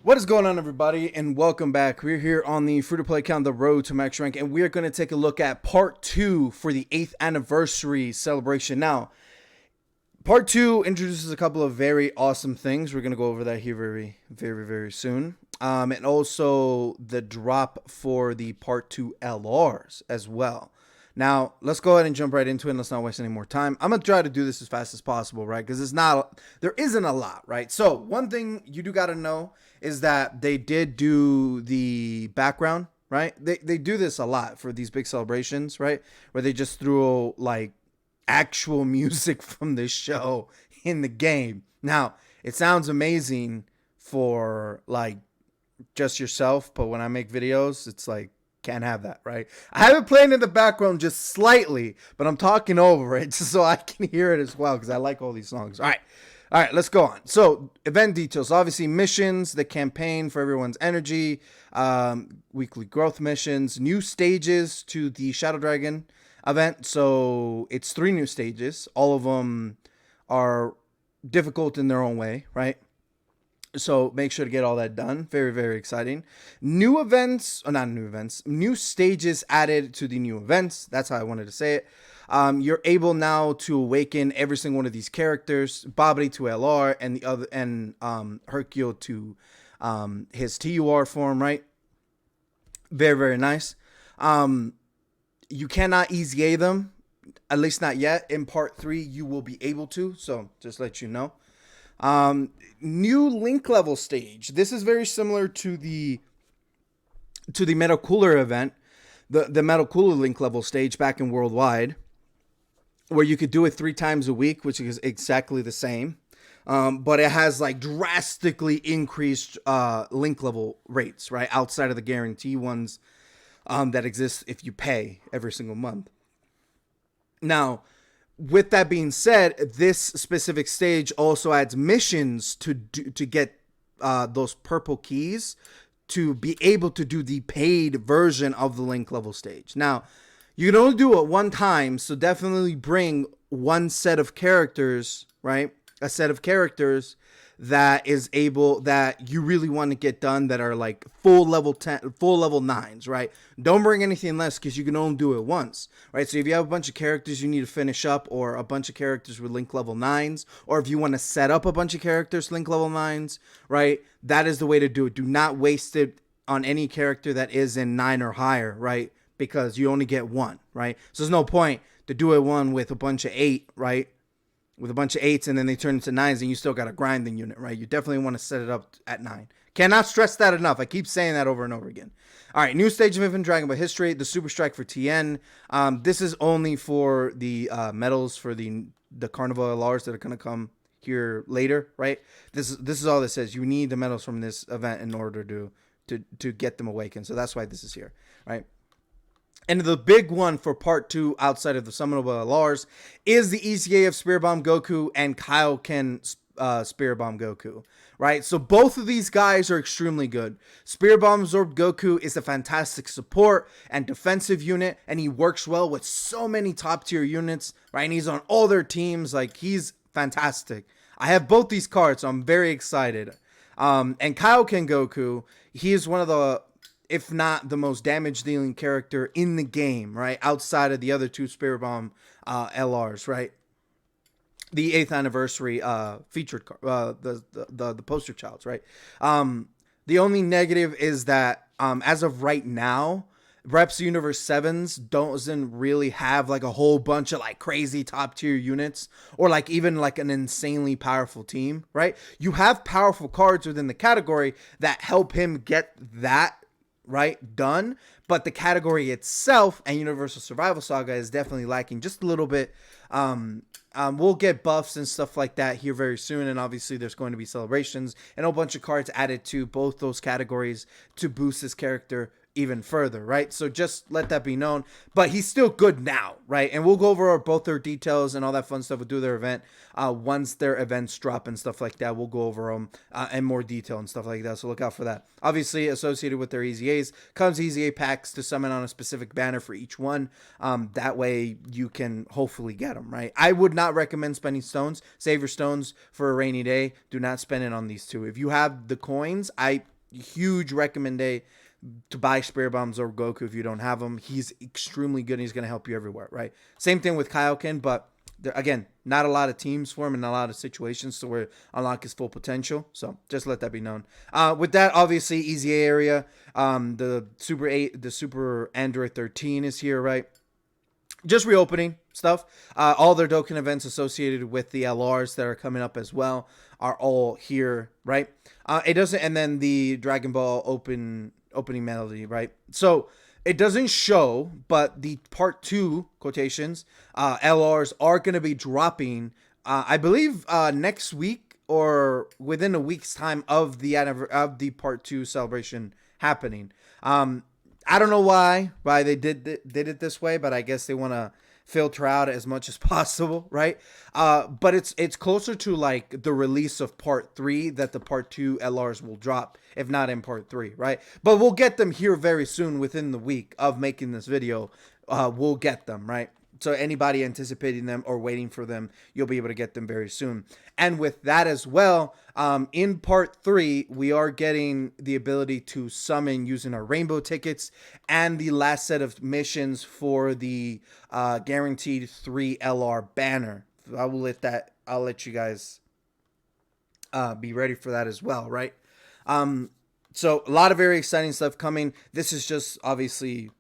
What is going on, everybody, and welcome back. We're here on the free-to-play account, The Road to Max Rank, and we're going to take a look at Part 2 for the 8th anniversary celebration. Now, Part 2 introduces a couple of very awesome things. We're going to go over that here very soon. And also the drop for the Part 2 LRs as well. Now, let's go ahead and jump right into it. Let's not waste any more time. I'm going to try to do this as fast as possible, right? Because there isn't a lot, right? So, one thing you do got to know is that they did do the background, right? They do this a lot for these big celebrations, right? Where they just throw, like, actual music from this show in the game. Now, it sounds amazing for, like, just yourself, but when I make videos, it's like, can't have that, right? I have it playing in the background just slightly, but I'm talking over it just so I can hear it as well because I like all these songs. All right, let's go on. So, event details. Obviously, missions, the campaign for everyone's energy, weekly growth missions, new stages to the Shadow Dragon event. So, it's 3 new stages. All of them are difficult in their own way, right? So make sure to get all that done. Very exciting. New events, or not new events, new stages added to the new events. That's how I wanted to say it. You're able now to awaken every single one of these characters, Bobbity to LR, and the other, and Hercule to his TUR form, right? Very nice. You cannot easy A them, at least not yet. In Part 3, you will be able to. So just let you know. New link level stage. This is very similar to the Metal Cooler event, the Metal Cooler link level stage back in Worldwide, where you could do it 3 times a week, which is exactly the same. But it has like drastically increased link level rates, right? Outside of the guarantee ones that exist if you pay every single month. Now, with that being said, this specific stage also adds missions to get those purple keys to be able to do the paid version of the link level stage. Now, you can only do it one time, so definitely bring one set of characters, right? A set of characters that you really want to get done that are like full level 9s, right? Don't bring anything less because you can only do it once, right? So if you have a bunch of characters you need to finish up, or a bunch of characters with link level 9s, or if you want to set up a bunch of characters link level 9s, right? That is the way to do it. Do not waste it on any character that is in 9 or higher, right? Because you only get one, right? So there's no point to do it one with a bunch of 8, right? With a bunch of 8s and then they turn into 9s and you still got a grinding unit, right? You definitely want to set it up at 9. Cannot stress that enough. I keep saying that over and over again. All right, new stage of Infinite Dragon Ball history, the Super Strike for TN. This is only for the medals for the Carnival LRs that are going to come here later, right? This is all this says. You need the medals from this event in order to get them awakened. So that's why this is here, right? And the big one for Part 2 outside of the Summonable LRs is the ECA of Spirit Bomb Goku and Kaioken Spirit Bomb Goku, right? So both of these guys are extremely good. Spirit Bomb Absorbed Goku is a fantastic support and defensive unit, and he works well with so many top tier units, right? And he's on all their teams. Like, he's fantastic. I have both these cards, so I'm very excited. And Kaioken Goku, he is one of the, if not the most damage dealing character in the game, right? Outside of the other 2 Spirit Bomb LRs, right? The 8th anniversary featured card, the poster childs, right? The only negative is that as of right now, Reps Universe 7s doesn't really have like a whole bunch of like crazy top tier units, or like even like an insanely powerful team, right? You have powerful cards within the category that help him get that right done, but the category itself and Universal Survival Saga is definitely lacking just a little bit. We'll get buffs and stuff like that here very soon, and obviously there's going to be celebrations and a bunch of cards added to both those categories to boost his character even further, right? So just let that be known. But he's still good now, right? And we'll go over both their details and all that fun stuff. We'll do their event once their events drop and stuff like that. We'll go over them in more detail and stuff like that. So look out for that. Obviously, associated with their EZAs comes EZA packs to summon on a specific banner for each one. That way you can hopefully get them, right? I would not recommend spending stones. Save your stones for a rainy day. Do not spend it on these two. If you have the coins, I huge recommend to buy Spirit Bombs or Goku if you don't have them. He's extremely good and he's going to help you everywhere, right? Same thing with Kaioken, but again, not a lot of teams for him and a lot of situations to where unlock his full potential. So just let that be known. With that, obviously, easy area. The Super Android 13 is here, right? Just reopening stuff. All their Dokkan events associated with the LRs that are coming up as well are all here, right? It doesn't, and then the Dragon Ball opening melody, right? So it doesn't show, but the part 2 quotations, LRs are going to be dropping, I believe, next week or within a week's time of the part 2 celebration happening. I don't know why they did it this way, but I guess they want to filter out as much as possible, right? But it's closer to like the release of part 3 that the part 2 LRs will drop, if not in part 3, right? But we'll get them here very soon within the week of making this video. We'll get them, right? So anybody anticipating them or waiting for them, you'll be able to get them very soon. And with that as well, in part 3, we are getting the ability to summon using our rainbow tickets and the last set of missions for the guaranteed 3 LR banner. I'll let you guys be ready for that as well, right? So a lot of very exciting stuff coming. This is just obviously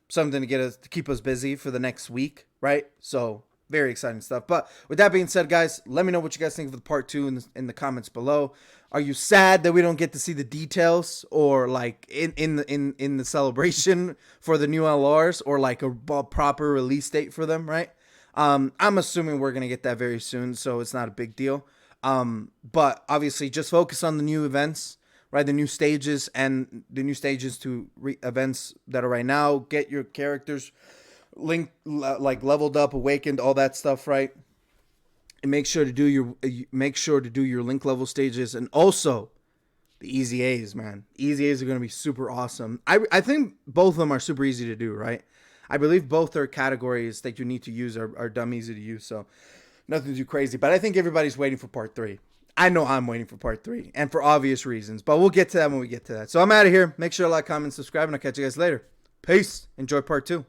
something to keep us busy for the next week, right? So very exciting stuff. But with that being said, guys, let me know what you guys think of the part 2 in the comments below. Are you sad that we don't get to see the details or like in the celebration for the new LRs or like a proper release date for them, right? I'm assuming we're gonna get that very soon, so it's not a big deal. But obviously, just focus on the new events. Right, the new stages and the new stages to events that are right now. Get your characters linked, like leveled up, awakened, all that stuff, right? And make sure to do your link level stages, and also the easy A's, man. Easy A's are going to be super awesome. I think both of them are super easy to do, right? I believe both are categories that you need to use are dumb easy to use, so nothing too crazy. But I think everybody's waiting for part 3. I know I'm waiting for part 3, and for obvious reasons, but we'll get to that when we get to that. So I'm out of here. Make sure to like, comment, subscribe, and I'll catch you guys later. Peace. Enjoy part 2.